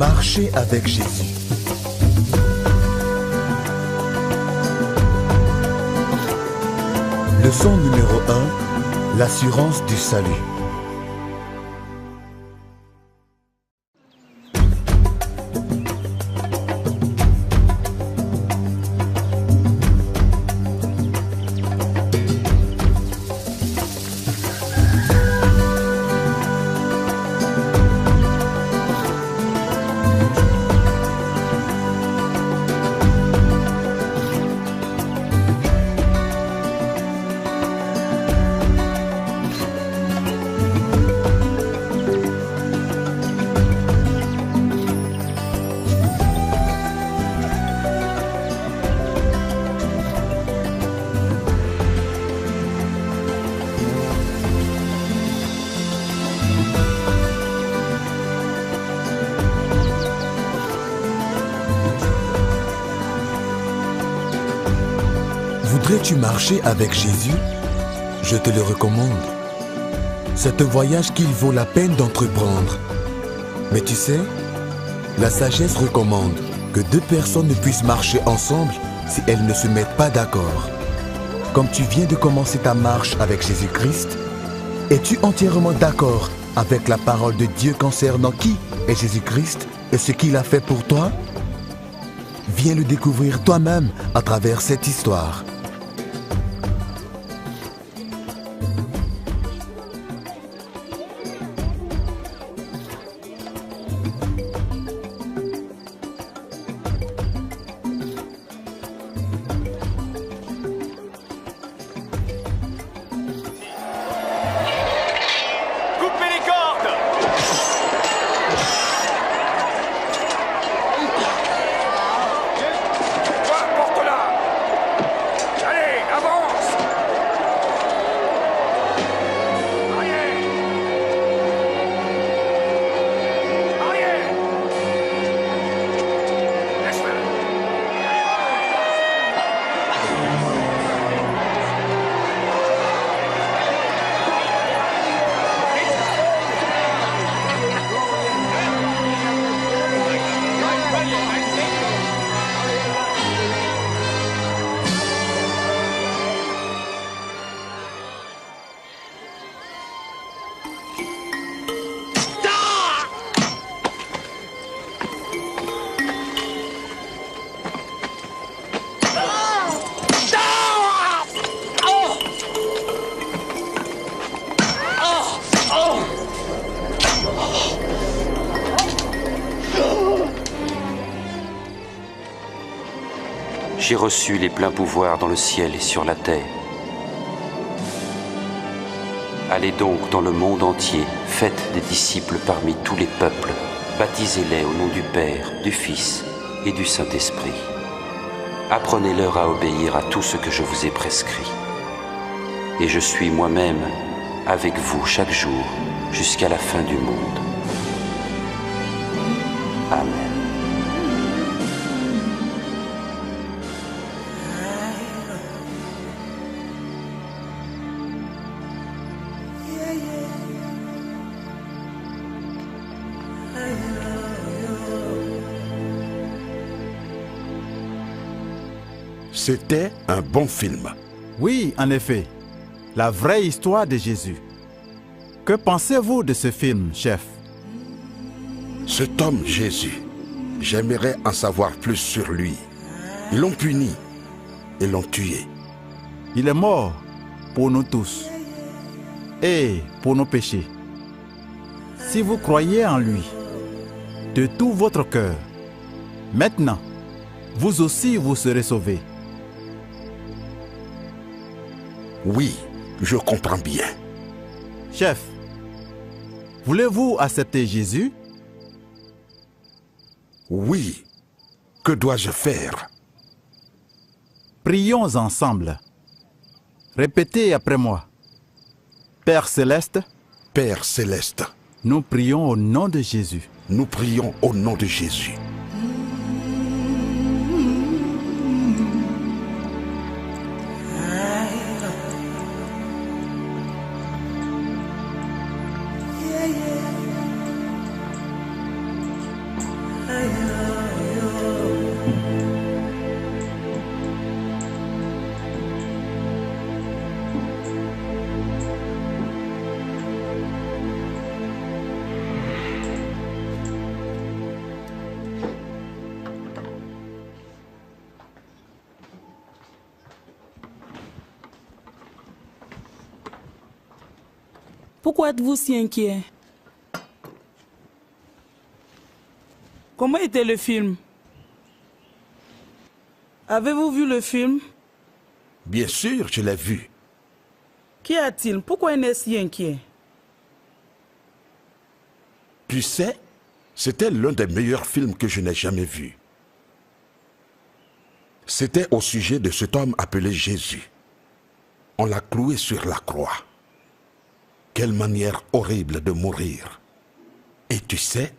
Marcher avec Jésus. Leçon numéro 1, l'assurance du salut. Voudrais-tu marcher avec Jésus? Je te le recommande. C'est un voyage qu'il vaut la peine d'entreprendre. Mais tu sais, la sagesse recommande que deux personnes ne puissent marcher ensemble si elles ne se mettent pas d'accord. Comme tu viens de commencer ta marche avec Jésus-Christ, es-tu entièrement d'accord avec la parole de Dieu concernant qui est Jésus-Christ et ce qu'il a fait pour toi? Viens le découvrir toi-même à travers cette histoire. J'ai reçu les pleins pouvoirs dans le ciel et sur la terre. Allez donc dans le monde entier, faites des disciples parmi tous les peuples, baptisez-les au nom du Père, du Fils et du Saint-Esprit. Apprenez-leur à obéir à tout ce que je vous ai prescrit. Et je suis moi-même avec vous chaque jour jusqu'à la fin du monde. Amen. C'était un bon film. Oui, en effet. La vraie histoire de Jésus. Que pensez-vous de ce film, chef? Cet homme Jésus, j'aimerais en savoir plus sur lui. Ils l'ont puni et l'ont tué. Il est mort pour nous tous et pour nos péchés. Si vous croyez en lui de tout votre cœur, maintenant, vous aussi vous serez sauvés. Oui, je comprends bien. Chef, voulez-vous accepter Jésus? Oui. Que dois-je faire? Prions ensemble. Répétez après moi. Père céleste, Père céleste, nous prions au nom de Jésus. nous prions au nom de Jésus. Pourquoi êtes-vous si inquiet? Comment était le film? Avez-vous vu le film? Bien sûr, je l'ai vu. Qu'y a-t-il? Pourquoi il est si inquiet? Tu sais, c'était l'un des meilleurs films que je n'ai jamais vus. C'était au sujet de cet homme appelé Jésus. On l'a cloué sur la croix. Quelle manière horrible de mourir. Et tu sais,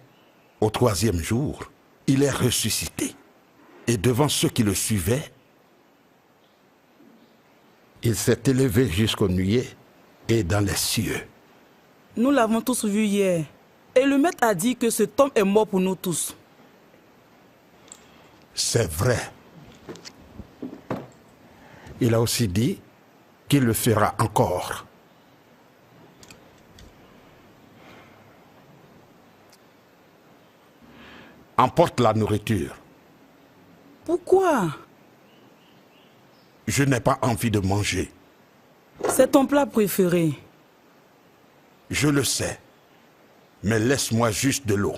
au 3e jour, il est ressuscité. Et devant ceux qui le suivaient, il s'est élevé jusqu'aux nuées et dans les cieux. Nous l'avons tous vu hier. Et le maître a dit que cet homme est mort pour nous tous. C'est vrai. Il a aussi dit qu'il le fera encore. Emporte la nourriture. Pourquoi? Je n'ai pas envie de manger. C'est ton plat préféré. Je le sais. Mais laisse-moi juste de l'eau.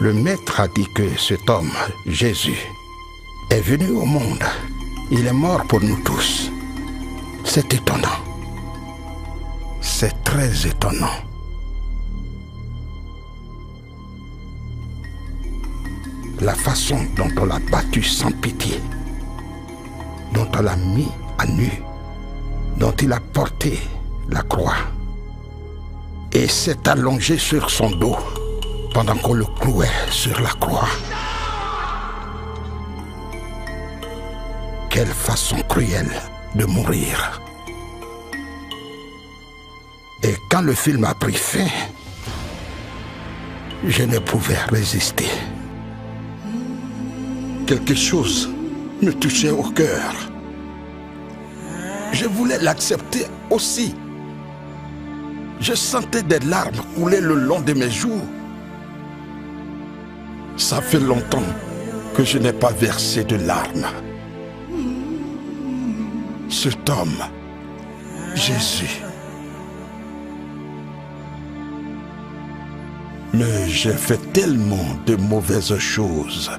Le maître a dit que cet homme, Jésus, est venu au monde. Il est mort pour nous tous. C'est étonnant. C'est très étonnant. La façon dont on l'a battu sans pitié, dont on l'a mis à nu, dont il a porté la croix et s'est allongé sur son dos pendant qu'on le clouait sur la croix. Quelle façon cruelle de mourir. Et quand le film a pris fin, je ne pouvais résister. Quelque chose me touchait au cœur. Je voulais l'accepter aussi. Je sentais des larmes couler le long de mes joues. Ça fait longtemps que je n'ai pas versé de larmes. Cet homme, Jésus. Mais j'ai fait tellement de mauvaises choses.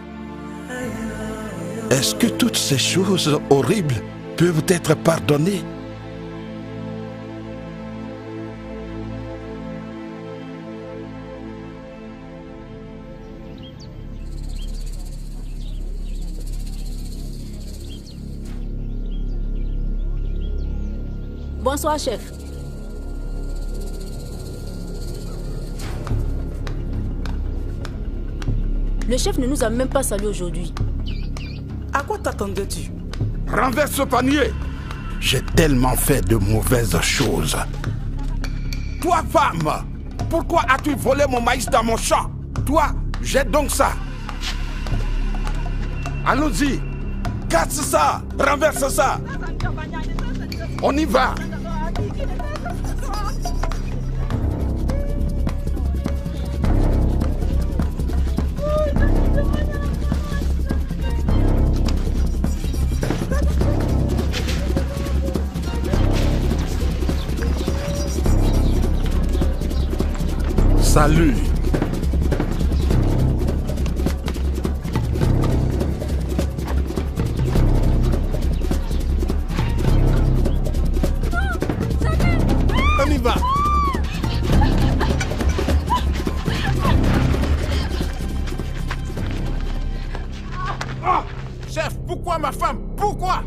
Est-ce que toutes ces choses horribles peuvent être pardonnées? Bonsoir, chef. Le chef ne nous a même pas salué aujourd'hui. À quoi t'attendais-tu? Renverse ce panier! J'ai tellement fait de mauvaises choses. Toi, femme, pourquoi as-tu volé mon maïs dans mon champ? Toi, jette donc ça. Allons-y. Casse ça. Renverse ça. On y va. Salut. On y va. Ah, chef, pourquoi ma femme? Pourquoi?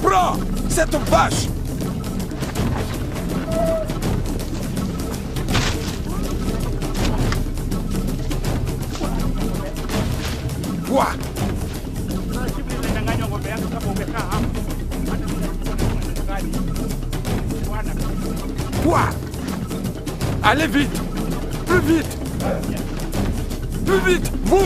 Prends cette vache. Quoi? Quoi? Allez vite! Plus vite! Plus vite! Vous!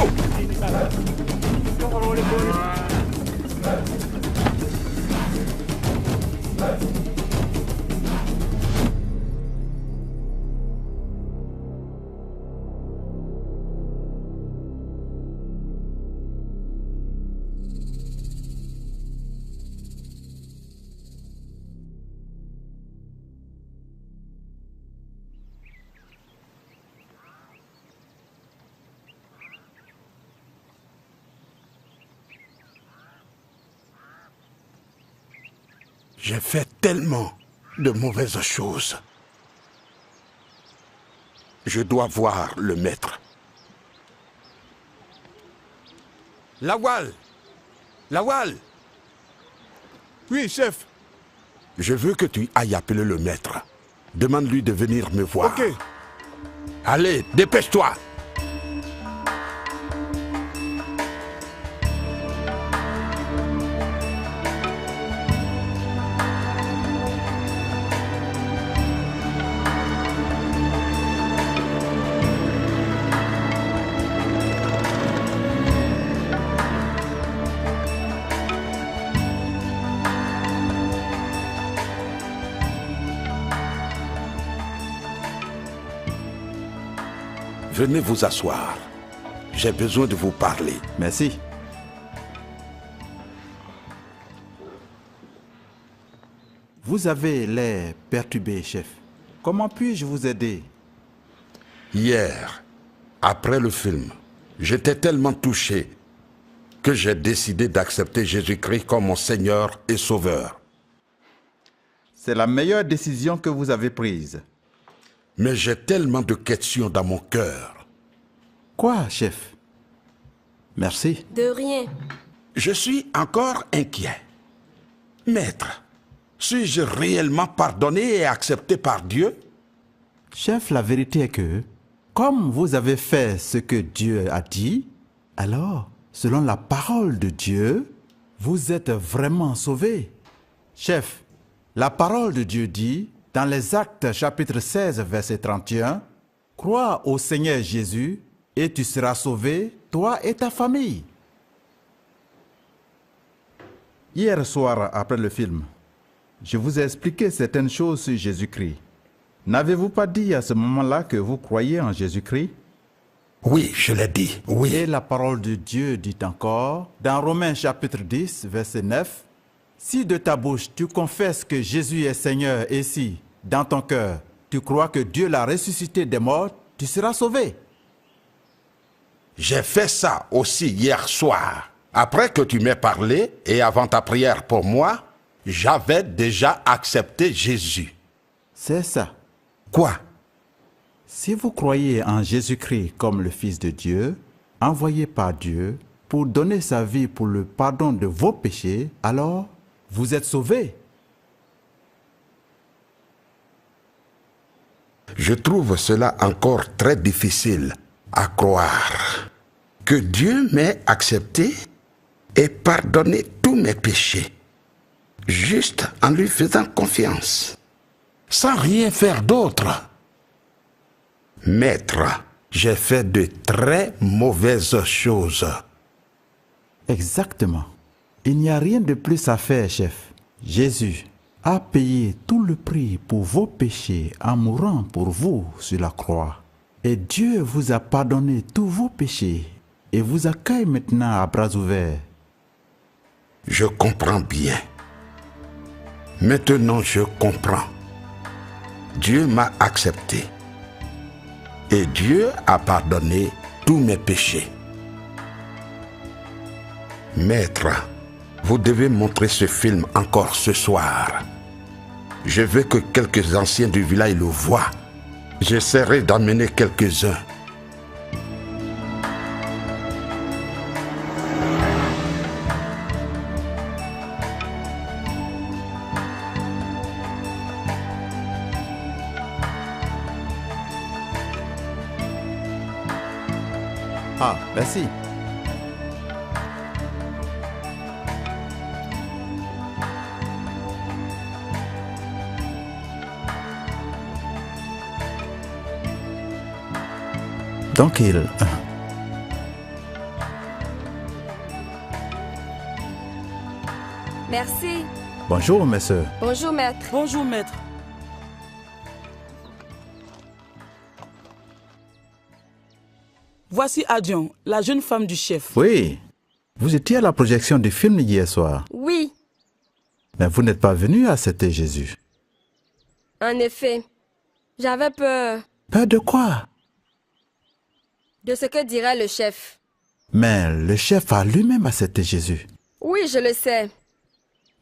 J'ai fait tellement de mauvaises choses. Je dois voir le maître. Lawal! Lawal! Oui, chef. Je veux que tu ailles appeler le maître. Demande-lui de venir me voir. Ok. Allez, dépêche-toi! Venez vous asseoir. J'ai besoin de vous parler. Merci. Vous avez l'air perturbé, chef. Comment puis-je vous aider? Hier, après le film, j'étais tellement touché que j'ai décidé d'accepter Jésus-Christ comme mon Seigneur et Sauveur. C'est la meilleure décision que vous avez prise. Mais j'ai tellement de questions dans mon cœur. Quoi, chef? Merci. De rien. Je suis encore inquiet. Maître, suis-je réellement pardonné et accepté par Dieu? Chef, la vérité est que, comme vous avez fait ce que Dieu a dit, alors, selon la parole de Dieu, vous êtes vraiment sauvé. Chef, la parole de Dieu dit, dans les Actes chapitre 16, verset 31, « Crois au Seigneur Jésus et tu seras sauvé, toi et ta famille. » Hier soir, après le film, je vous ai expliqué certaines choses sur Jésus-Christ. N'avez-vous pas dit à ce moment-là que vous croyez en Jésus-Christ? Oui, je l'ai dit, oui. Et la parole de Dieu dit encore, dans Romains chapitre 10, verset 9, « Si de ta bouche tu confesses que Jésus est Seigneur et si, dans ton cœur, tu crois que Dieu l'a ressuscité des morts, tu seras sauvé. » J'ai fait ça aussi hier soir. Après que tu m'aies parlé et avant ta prière pour moi, j'avais déjà accepté Jésus. C'est ça. Quoi? Si vous croyez en Jésus-Christ comme le Fils de Dieu, envoyé par Dieu pour donner sa vie pour le pardon de vos péchés, alors vous êtes sauvés. Je trouve cela encore très difficile à croire. Que Dieu m'ait accepté et pardonné tous mes péchés, juste en lui faisant confiance, sans rien faire d'autre. Maître, j'ai fait de très mauvaises choses. Exactement. Il n'y a rien de plus à faire, chef. Jésus a payé tout le prix pour vos péchés en mourant pour vous sur la croix. Et Dieu vous a pardonné tous vos péchés et vous accueille maintenant à bras ouverts. Je comprends bien. Maintenant, je comprends. Dieu m'a accepté. Et Dieu a pardonné tous mes péchés. Maître, vous devez montrer ce film encore ce soir. Je veux que quelques anciens du village le voient. J'essaierai d'emmener quelques-uns. Ah, merci. Donc il... Merci. Bonjour, mes sœurs. Bonjour, maître. Bonjour, maître. Voici Adion, la jeune femme du chef. Oui, vous étiez à la projection du film hier soir. Oui, Mais vous n'êtes pas venu accepter Jésus. en effet. J'avais peur Peur de quoi? de ce que dirait le chef. Mais le chef a lui-même accepté Jésus. Oui, je le sais.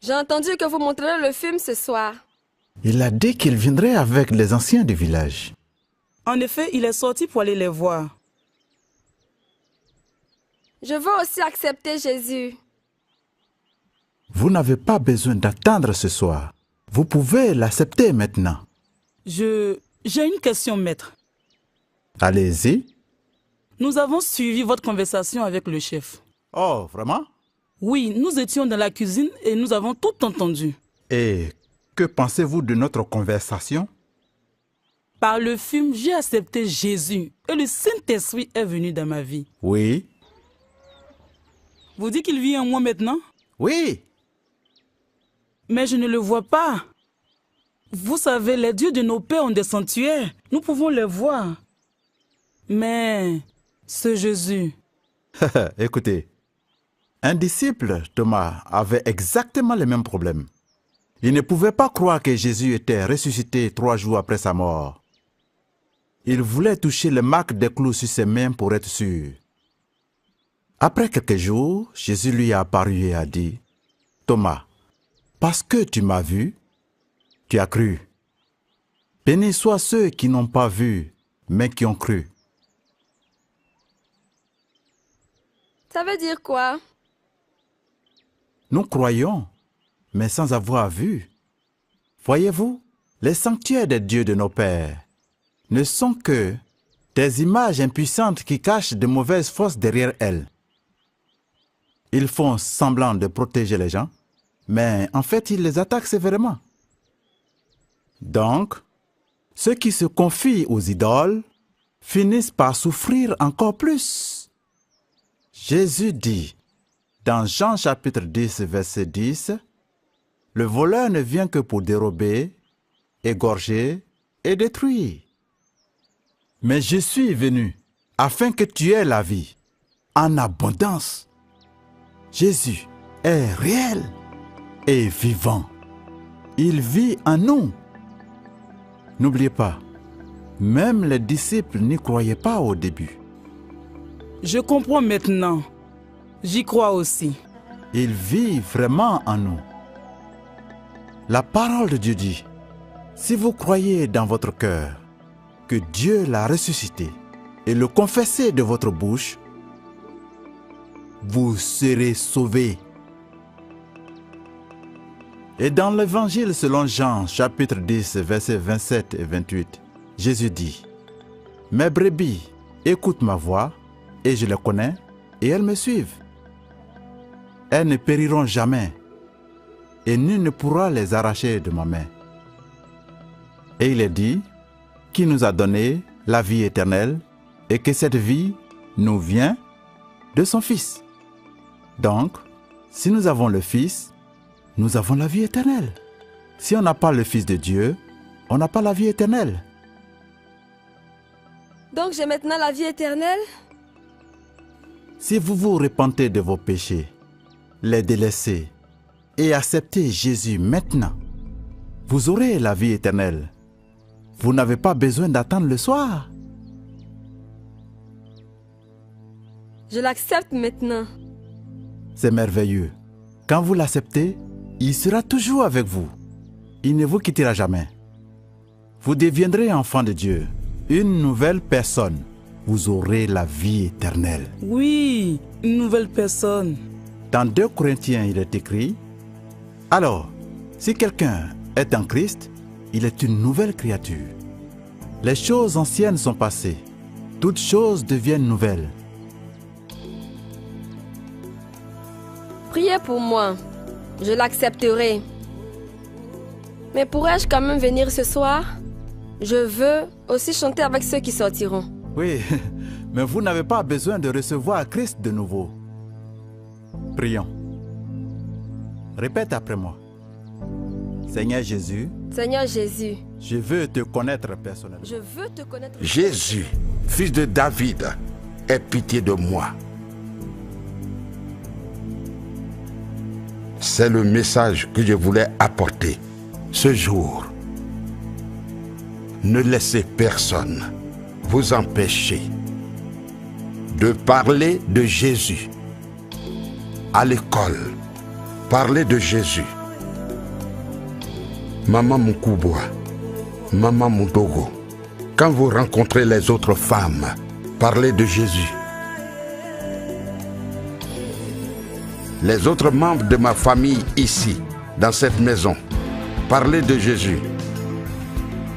J'ai entendu que vous montrerez le film ce soir. Il a dit qu'il viendrait avec les anciens du village. En effet, il est sorti pour aller les voir. Je veux aussi accepter Jésus. Vous n'avez pas besoin d'attendre ce soir. Vous pouvez l'accepter maintenant. J'ai une question, maître. Allez-y. Nous avons suivi votre conversation avec le chef. Oh, vraiment? Oui, nous étions dans la cuisine et nous avons tout entendu. Et que pensez-vous de notre conversation? Par le film, j'ai accepté Jésus et le Saint-Esprit est venu dans ma vie. Oui. Vous dites qu'il vit en moi maintenant? Oui. Mais je ne le vois pas. Vous savez, les dieux de nos pères ont des sanctuaires. Nous pouvons les voir. Mais ce Jésus... Écoutez, un disciple, Thomas, avait exactement les mêmes problèmes. Il ne pouvait pas croire que Jésus était ressuscité 3 jours après sa mort. Il voulait toucher les marques des clous sur ses mains pour être sûr. Après quelques jours, Jésus lui a apparu et a dit, « Thomas, parce que tu m'as vu, tu as cru. Bénis soient ceux qui n'ont pas vu, mais qui ont cru. » Ça veut dire quoi? Nous croyons, mais sans avoir vu. Voyez-vous, les sanctuaires des dieux de nos pères ne sont que des images impuissantes qui cachent de mauvaises forces derrière elles. Ils font semblant de protéger les gens, mais en fait, ils les attaquent sévèrement. Donc, ceux qui se confient aux idoles finissent par souffrir encore plus. Jésus dit, dans Jean chapitre 10, verset 10, « Le voleur ne vient que pour dérober, égorger et détruire. Mais je suis venu afin que tu aies la vie en abondance. » Jésus est réel et vivant. Il vit en nous. N'oubliez pas, même les disciples n'y croyaient pas au début. Je comprends maintenant. J'y crois aussi. Il vit vraiment en nous. La parole de Dieu dit, si vous croyez dans votre cœur que Dieu l'a ressuscité et le confessez de votre bouche, vous serez sauvés. Et dans l'évangile selon Jean, chapitre 10, versets 27 et 28, Jésus dit, « Mes brebis écoutent ma voix, et je les connais, et elles me suivent. Elles ne périront jamais, et nul ne pourra les arracher de ma main. » Et il est dit, qui nous a donné la vie éternelle, et que cette vie nous vient de son Fils. Donc, si nous avons le Fils, nous avons la vie éternelle. Si on n'a pas le Fils de Dieu, on n'a pas la vie éternelle. Donc j'ai maintenant la vie éternelle? Si vous vous repentez de vos péchés, les délaissez et acceptez Jésus maintenant, vous aurez la vie éternelle. Vous n'avez pas besoin d'attendre le soir. Je l'accepte maintenant. C'est merveilleux. Quand vous l'acceptez, il sera toujours avec vous. Il ne vous quittera jamais. Vous deviendrez enfant de Dieu, une nouvelle personne. Vous aurez la vie éternelle. Oui, une nouvelle personne. Dans 2 Corinthiens, il est écrit, « Alors, si quelqu'un est en Christ, il est une nouvelle créature. Les choses anciennes sont passées. Toutes choses deviennent nouvelles. » Priez pour moi. Je l'accepterai. Mais pourrais-je quand même venir ce soir? Je veux aussi chanter avec ceux qui sortiront. Oui, Mais vous n'avez pas besoin de recevoir Christ de nouveau. Prions. Répète après moi. Seigneur Jésus, Seigneur Jésus, je veux te connaître personnellement. je veux te connaître. Jésus, fils de David, aie pitié de moi. C'est le message que je voulais apporter ce jour. Ne laissez personne vous empêcher de parler de Jésus à l'école. Parlez de Jésus. Maman Moukouboua, Maman Moudogo, quand vous rencontrez les autres femmes, parlez de Jésus. Les autres membres de ma famille ici, dans cette maison, parlez de Jésus.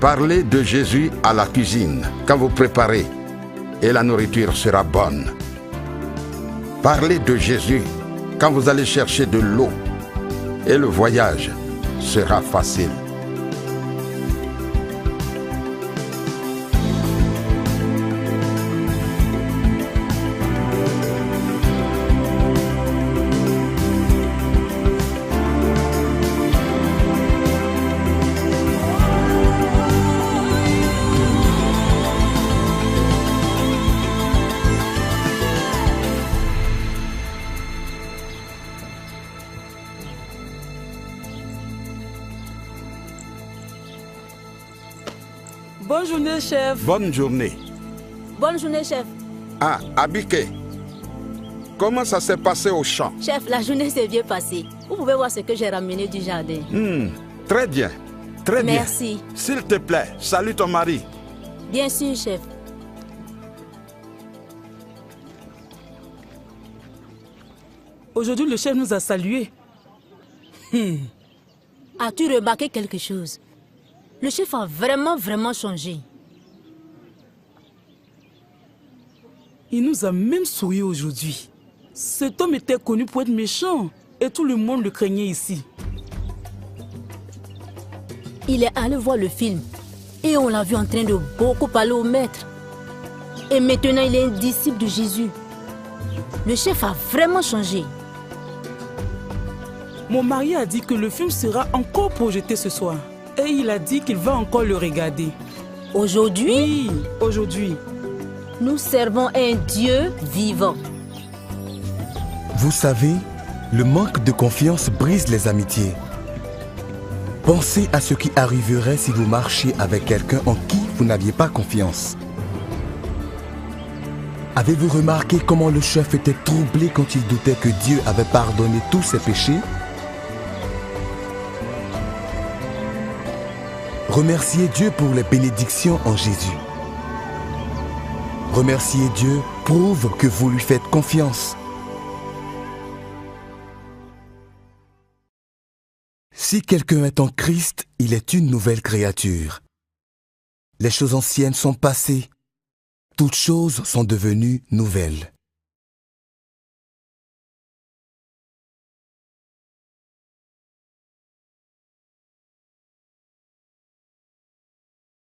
Parlez de Jésus à la cuisine, quand vous préparez, et la nourriture sera bonne. Parlez de Jésus quand vous allez chercher de l'eau, et le voyage sera facile. Bonne journée, chef. Bonne journée. Bonne journée, chef. Ah, Abike, comment ça s'est passé au champ? Chef, la journée s'est bien passée. Vous pouvez voir ce que j'ai ramené du jardin. Très bien, très bien. Merci. S'il te plaît, salue ton mari. Bien sûr, chef. Aujourd'hui, le chef nous a salués. As-tu remarqué quelque chose? Le chef a vraiment changé. Il nous a même souri aujourd'hui. Cet homme était connu pour être méchant et tout le monde le craignait ici. Il est allé voir le film et on l'a vu en train de beaucoup parler au maître. Et maintenant, il est un disciple de Jésus. Le chef a vraiment changé. Mon mari a dit que le film sera encore projeté ce soir. Et il a dit qu'il va encore le regarder. Aujourd'hui, Oui, aujourd'hui. nous servons un Dieu vivant. Vous savez, le manque de confiance brise les amitiés. Pensez à ce qui arriverait si vous marchiez avec quelqu'un en qui vous n'aviez pas confiance. Avez-vous remarqué comment le chef était troublé quand il doutait que Dieu avait pardonné tous ses péchés? Remerciez Dieu pour les bénédictions en Jésus. Remercier Dieu prouve que vous lui faites confiance. Si quelqu'un est en Christ, il est une nouvelle créature. Les choses anciennes sont passées. Toutes choses sont devenues nouvelles.